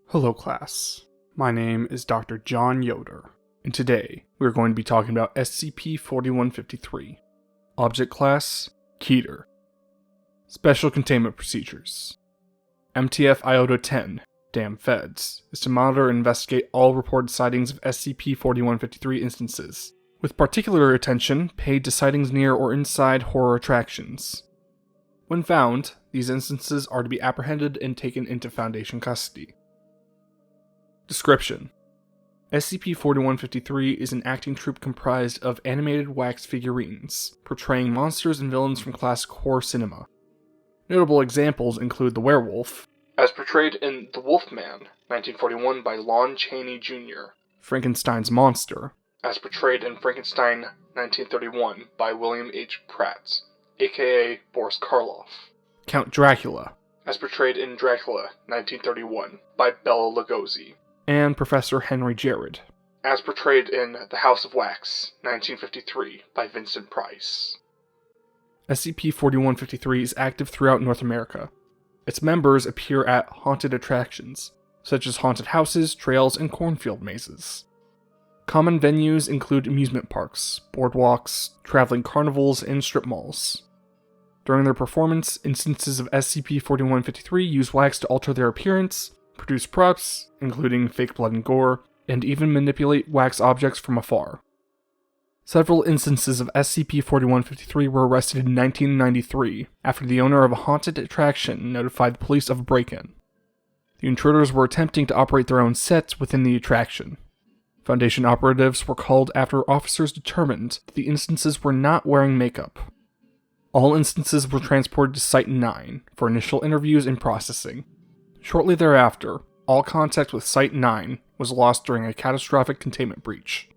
Hello class, my name is Dr. John Yoder, and today we are going to be talking about SCP-4153. Object Class, Keter. Special Containment Procedures. MTF Iota 10, Damn Feds, is to monitor and investigate all reported sightings of SCP-4153 instances, with particular attention paid to sightings near or inside horror attractions. When found, these instances are to be apprehended and taken into Foundation custody. Description: SCP-4153 is an acting troupe comprised of animated wax figurines, portraying monsters and villains from classic horror cinema. Notable examples include the werewolf, as portrayed in The Wolfman, 1941 by Lon Chaney Jr., Frankenstein's monster, as portrayed in Frankenstein, 1931 by William H. Pratt, aka Boris Karloff, Count Dracula, as portrayed in Dracula, 1931 by Bela Lugosi, and Professor Henry Gerald, as portrayed in The House of Wax, 1953, by Vincent Price. SCP-4153 is active throughout North America. Its members appear at haunted attractions, such as haunted houses, trails, and cornfield mazes. Common venues include amusement parks, boardwalks, traveling carnivals, and strip malls. During their performance, instances of SCP-4153 use wax to alter their appearance, produce props, including fake blood and gore, and even manipulate wax objects from afar. Several instances of SCP-4153 were arrested in 1993 after the owner of a haunted attraction notified the police of a break-in. The intruders were attempting to operate their own sets within the attraction. Foundation operatives were called after officers determined that the instances were not wearing makeup. All instances were transported to Site-9 for initial interviews and processing. Shortly thereafter, all contact with Site-9 was lost during a catastrophic containment breach.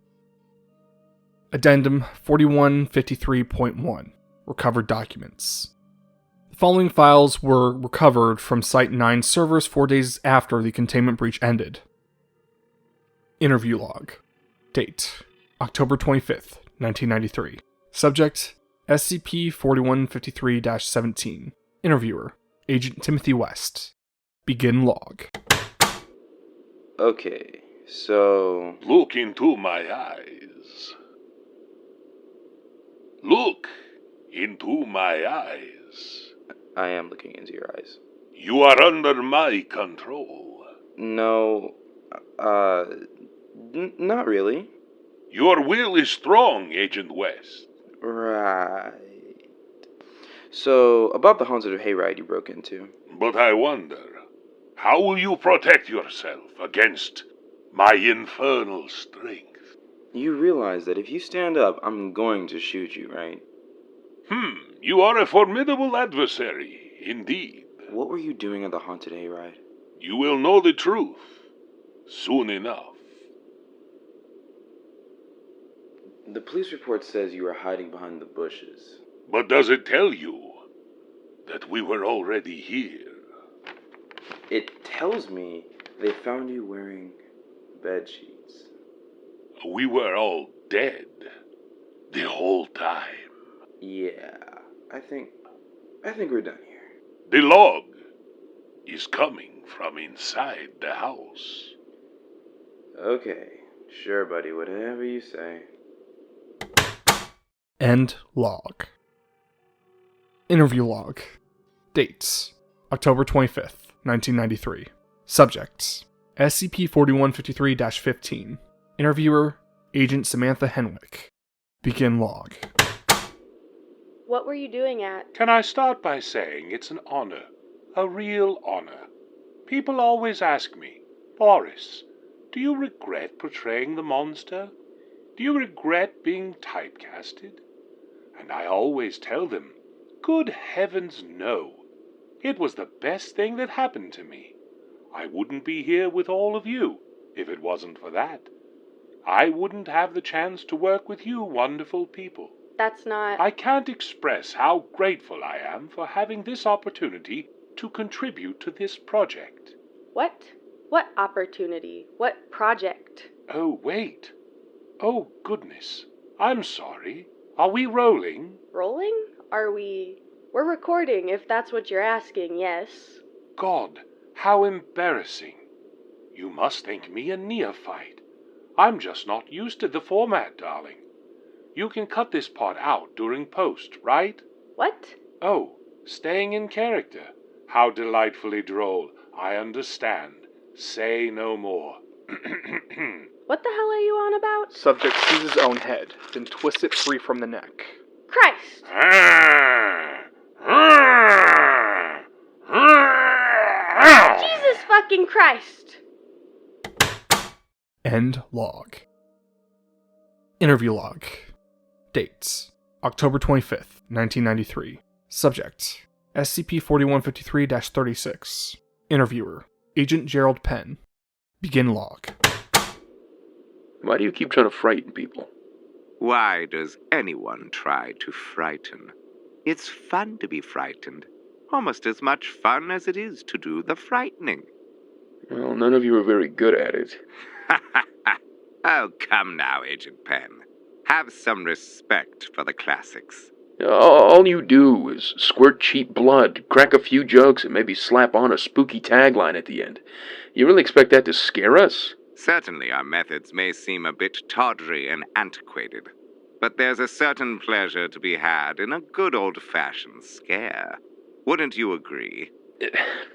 Addendum 4153.1 Recovered Documents. The following files were recovered from Site-9 servers 4 days after the containment breach ended. Interview Log. Date: October 25th, 1993. Subject: SCP-4153-17. Interviewer: Agent Timothy West. Begin log. Okay, so... Look into my eyes. Look into my eyes. I am looking into your eyes. You are under my control. No, not really. Your will is strong, Agent West. Right. So, about the haunted hayride you broke into. But I wonder, how will you protect yourself against my infernal strength? You realize that if you stand up, I'm going to shoot you, right? You are a formidable adversary, indeed. What were you doing at the haunted hayride? You will know the truth soon enough. The police report says you were hiding behind the bushes. But does it tell you that we were already here? It tells me they found you wearing bed sheets. We were all dead the whole time. Yeah, I think we're done here. The log is coming from inside the house. Okay, sure, buddy, whatever you say. End log. Interview log. Dates: October 25th, 1993. Subjects: SCP-4153-15. Interviewer: Agent Samantha Henwick. Begin log. What were you doing at? Can I start by saying it's an honor, a real honor. People always ask me, Boris, do you regret portraying the monster? Do you regret being typecasted? And I always tell them, good heavens no. It was the best thing that happened to me. I wouldn't be here with all of you if it wasn't for that. I wouldn't have the chance to work with you wonderful people. That's not... I can't express how grateful I am for having this opportunity to contribute to this project. What? What opportunity? What project? Oh, wait. Oh, goodness. I'm sorry. Are we rolling? Rolling? We're recording, if that's what you're asking, yes. God, how embarrassing. You must think me a neophyte. I'm just not used to the format, darling. You can cut this part out during post, right? What? Oh, staying in character. How delightfully droll. I understand. Say no more. What the hell are you on about? Subject sees his own head, then twists it free from the neck. Christ! Jesus fucking Christ! End log. Interview log. Dates: October 25th, 1993. Subject: SCP-4153-36. Interviewer: Agent Gerald Penn. Begin log. Why do you keep trying to frighten people? Why does anyone try to frighten? It's fun to be frightened. Almost as much fun as it is to do the frightening. Well, none of you are very good at it. Oh, come now, Agent Penn. Have some respect for the classics. All you do is squirt cheap blood, crack a few jokes, and maybe slap on a spooky tagline at the end. You really expect that to scare us? Certainly our methods may seem a bit tawdry and antiquated, but there's a certain pleasure to be had in a good old-fashioned scare. Wouldn't you agree?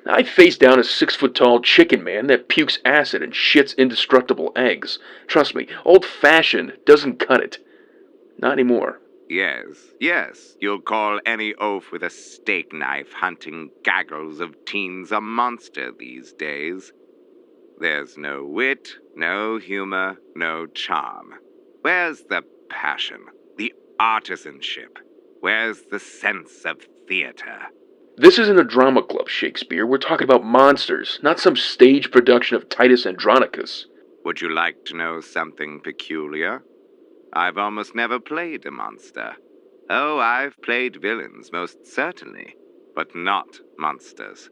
I face down a 6-foot-tall chicken man that pukes acid and shits indestructible eggs. Trust me, old-fashioned doesn't cut it. Not anymore. Yes, you'll call any oaf with a steak knife hunting gaggles of teens a monster these days. There's no wit, no humor, no charm. Where's the passion, the artisanship? Where's the sense of theater? This isn't a drama club, Shakespeare. We're talking about monsters, not some stage production of Titus Andronicus. Would you like to know something peculiar? I've almost never played a monster. Oh, I've played villains, most certainly, but not monsters.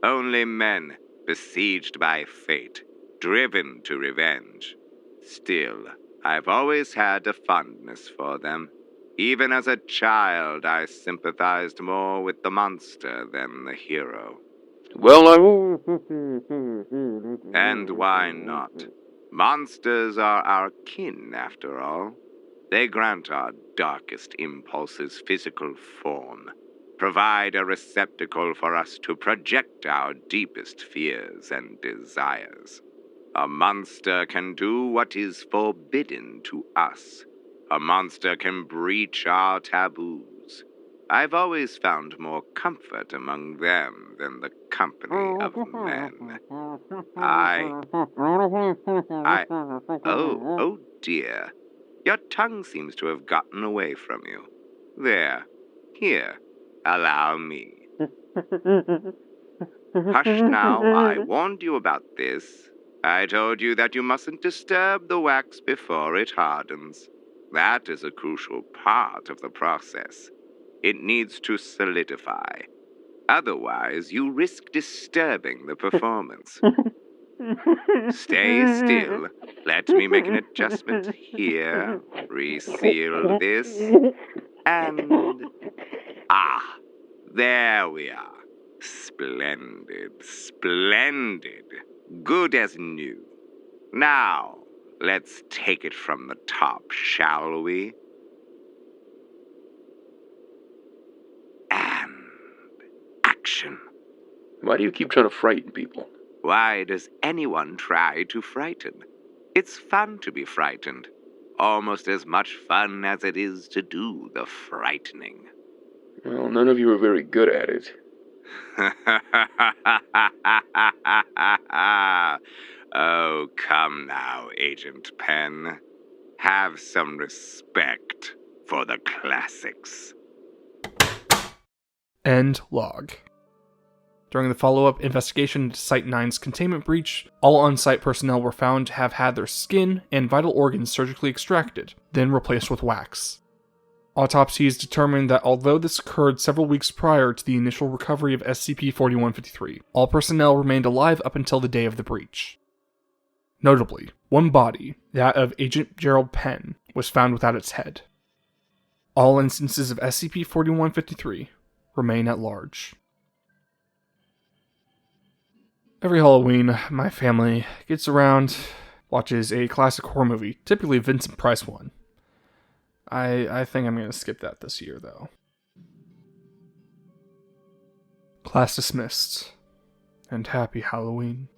Only men, besieged by fate, driven to revenge. Still, I've always had a fondness for them. Even as a child, I sympathized more with the monster than the hero. Well, And why not? Monsters are our kin, after all. They grant our darkest impulses physical form, provide a receptacle for us to project our deepest fears and desires. A monster can do what is forbidden to us. A monster can breach our taboos. I've always found more comfort among them than the company of men. Oh dear. Your tongue seems to have gotten away from you. There. Here. Allow me. Hush now, I warned you about this. I told you that you mustn't disturb the wax before it hardens. That is a crucial part of the process. It needs to solidify. Otherwise, you risk disturbing the performance. Stay still. Let me make an adjustment here. Reseal this. And... there we are. Splendid. Good as new. Now, let's take it from the top, shall we? And action. why do you keep trying to frighten people? Why does anyone try to frighten? It's fun to be frightened. Almost as much fun as it is to do the frightening. Well, none of you are very good at it. Oh, come now, Agent Penn. Have some respect for the classics. End log. During the follow-up investigation into Site-9's containment breach, all on-site personnel were found to have had their skin and vital organs surgically extracted, then replaced with wax. Autopsies determined that although this occurred several weeks prior to the initial recovery of SCP-4153, all personnel remained alive up until the day of the breach. Notably, one body, that of Agent Gerald Penn, was found without its head. All instances of SCP-4153 remain at large. Every Halloween, my family gets around, watches a classic horror movie, typically a Vincent Price one. I think I'm going to skip that this year, though. Class dismissed, and happy Halloween.